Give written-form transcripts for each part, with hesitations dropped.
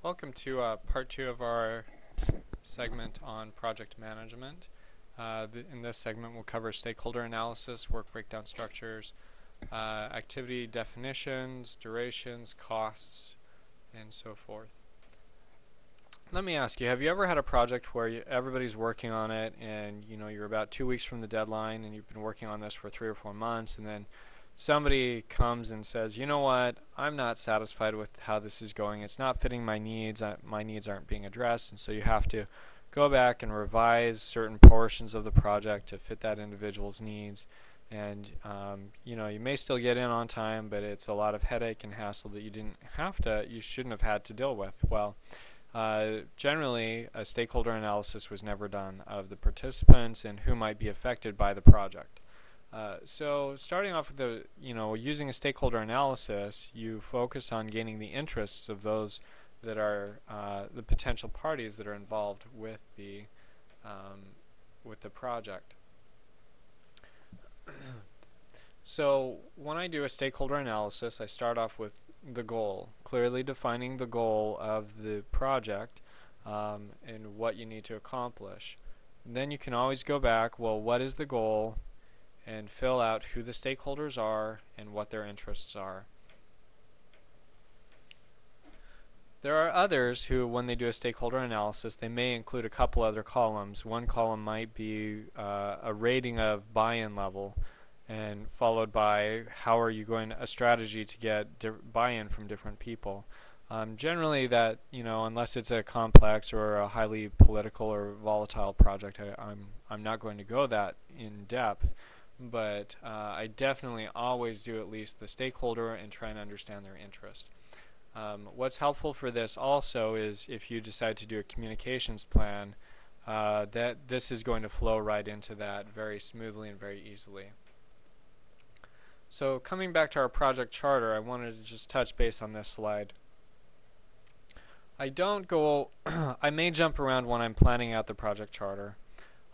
Welcome to part 2 of our segment on project management. In this segment we'll cover stakeholder analysis, work breakdown structures, activity definitions, durations, costs, and so forth. Let me ask you, have you ever had a project where everybody's working on it and you're about 2 weeks from the deadline and you've been working on this for 3 or 4 months, and then somebody comes and says, you know what, I'm not satisfied with how this is going, it's not fitting my needs aren't being addressed, and so you have to go back and revise certain portions of the project to fit that individual's needs. And you may still get in on time, but it's a lot of headache and hassle that you shouldn't have had to deal with. Well, generally, a stakeholder analysis was never done of the participants and who might be affected by the project. So starting off with using a stakeholder analysis, you focus on gaining the interests of those that are the potential parties that are involved with the project. So when I do a stakeholder analysis, I start off with the goal, clearly defining the goal of the project and what you need to accomplish. And then you can always go back, well, what is the goal, and fill out who the stakeholders are and what their interests are. There are others who, when they do a stakeholder analysis, they may include a couple other columns. One column might be a rating of buy-in level, and followed by how are you going a strategy to get buy-in from different people. Generally, that unless it's a complex or a highly political or volatile project, I'm not going to go that in depth. But I definitely always do at least the stakeholder and try and understand their interest. What's helpful for this also is if you decide to do a communications plan, that this is going to flow right into that very smoothly and very easily. So coming back to our project charter, I wanted to just touch base on this slide. I don't go I may jump around when I'm planning out the project charter.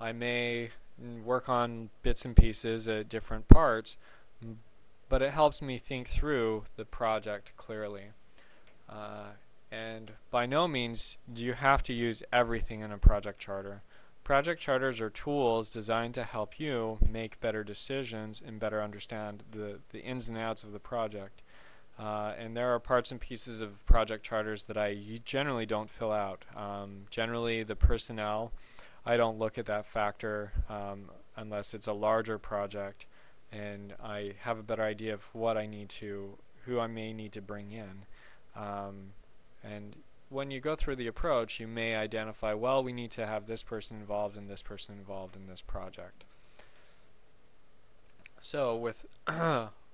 I may work on bits and pieces at different parts, but it helps me think through the project clearly. And by no means do you have to use everything in a project charter. Project charters are tools designed to help you make better decisions and better understand the ins and outs of the project. And there are parts and pieces of project charters that I generally don't fill out. Generally, the personnel, I don't look at that factor unless it's a larger project and I have a better idea of who I may need to bring in. And when you go through the approach, you may identify, well, we need to have this person involved and this person involved in this project. So with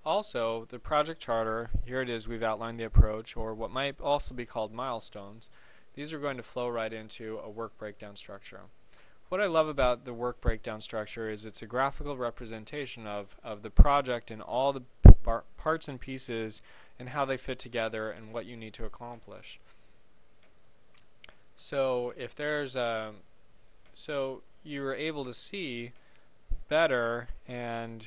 also the project charter, here it is, we've outlined the approach, or what might also be called milestones. These are going to flow right into a work breakdown structure. What I love about the work breakdown structure is it's a graphical representation of the project and all the parts and pieces and how they fit together and what you need to accomplish. So if there's so you're able to see better and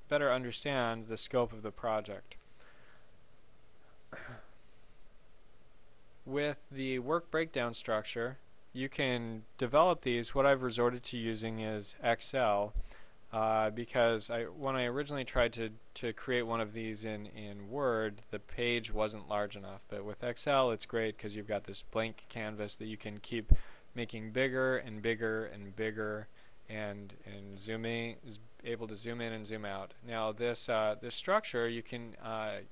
better understand the scope of the project. With the work breakdown structure, you can develop these. What I've resorted to using is Excel because when I originally tried to create one of these in Word, the page wasn't large enough. But with Excel, it's great because you've got this blank canvas that you can keep making bigger and bigger and bigger, and is able to zoom in and zoom out. Now this structure you can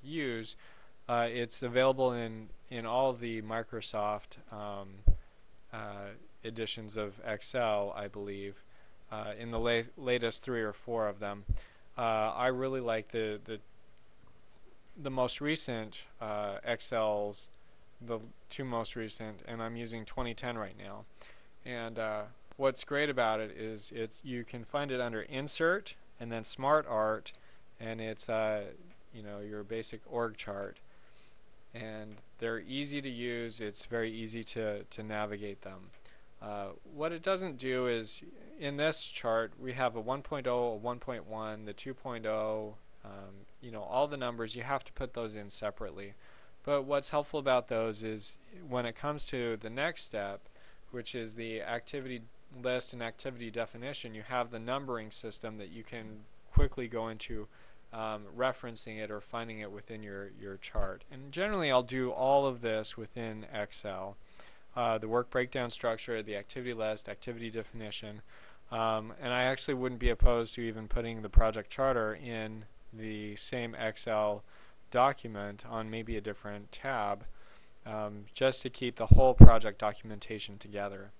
use. It's available in all of the Microsoft editions of Excel, I believe, in the latest 3 or 4 of them. I really like the most recent Excels, the 2 most recent, and I'm using 2010 right now. And what's great about it is you can find it under Insert and then Smart Art, and it's your basic org chart. And they're easy to use. It's very easy to navigate them. What it doesn't do is, in this chart, we have a 1.0, a 1.1, the 2.0, all the numbers, you have to put those in separately. But what's helpful about those is when it comes to the next step, which is the activity list and activity definition, you have the numbering system that you can quickly go into referencing it or finding it within your chart. And generally I'll do all of this within Excel. The work breakdown structure, the activity list, activity definition, and I actually wouldn't be opposed to even putting the project charter in the same Excel document on maybe a different tab, just to keep the whole project documentation together.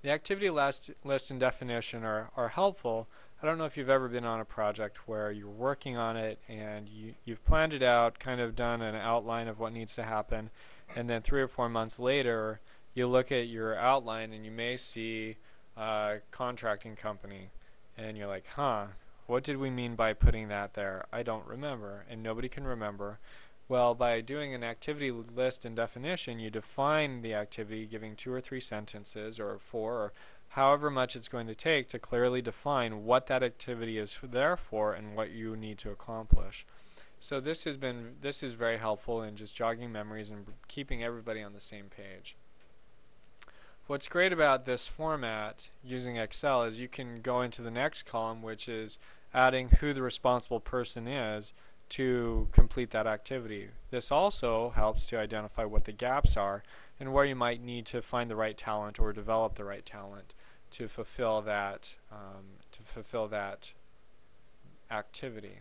The activity list and definition are helpful. I don't know if you've ever been on a project where you're working on it and you've planned it out, kind of done an outline of what needs to happen, and then 3 or 4 months later you look at your outline and you may see a contracting company and you're like, huh, what did we mean by putting that there? I don't remember, and nobody can remember. Well, by doing an activity list and definition, you define the activity, giving 2 or 3 sentences or 4 or however much it's going to take to clearly define what that activity is there for and what you need to accomplish. So this is very helpful in just jogging memories and keeping everybody on the same page. What's great about this format using Excel is you can go into the next column, which is adding who the responsible person is to complete that activity. This also helps to identify what the gaps are and where you might need to find the right talent or develop the right talent to fulfill that activity.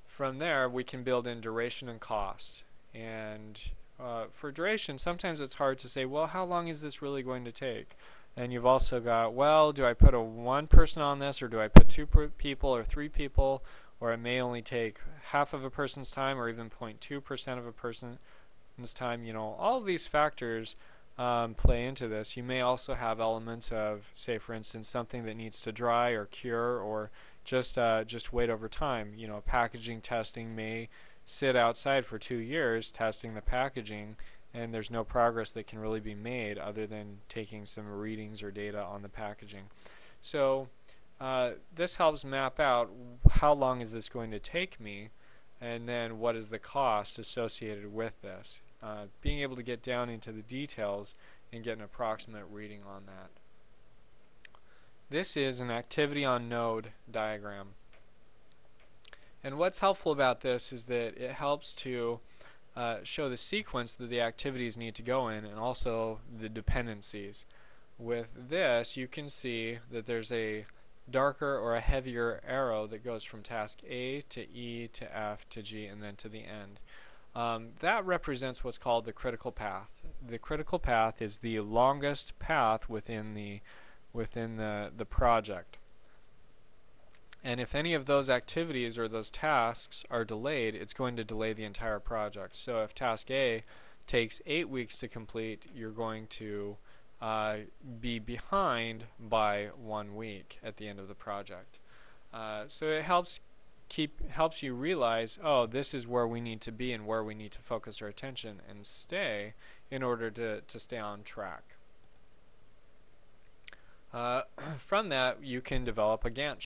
From there, we can build in duration and cost. And for duration, sometimes it's hard to say, well, how long is this really going to take? And you've also got, well, do I put one person on this, or do I put 2 people or 3 people, or it may only take half of a person's time or even 0.2% of a person's time. You know, all of these factors play into this. You may also have elements of, say for instance, something that needs to dry or cure or just wait over time. You know, packaging testing may sit outside for 2 years testing the packaging, and there's no progress that can really be made other than taking some readings or data on the packaging. So this helps map out how long is this going to take me, and then what is the cost associated with this. Being able to get down into the details and get an approximate reading on that. This is an activity on node diagram. And what's helpful about this is that it helps to show the sequence that the activities need to go in and also the dependencies. With this, you can see that there's a darker or a heavier arrow that goes from task A to E to F to G and then to the end. That represents what's called the critical path. The critical path is the longest path within the project. And if any of those activities or those tasks are delayed, it's going to delay the entire project. So if task A takes 8 weeks to complete, you're going to be behind by 1 week at the end of the project. So it helps you realize, oh, this is where we need to be and where we need to focus our attention and stay in order to stay on track. From that, you can develop a Gantt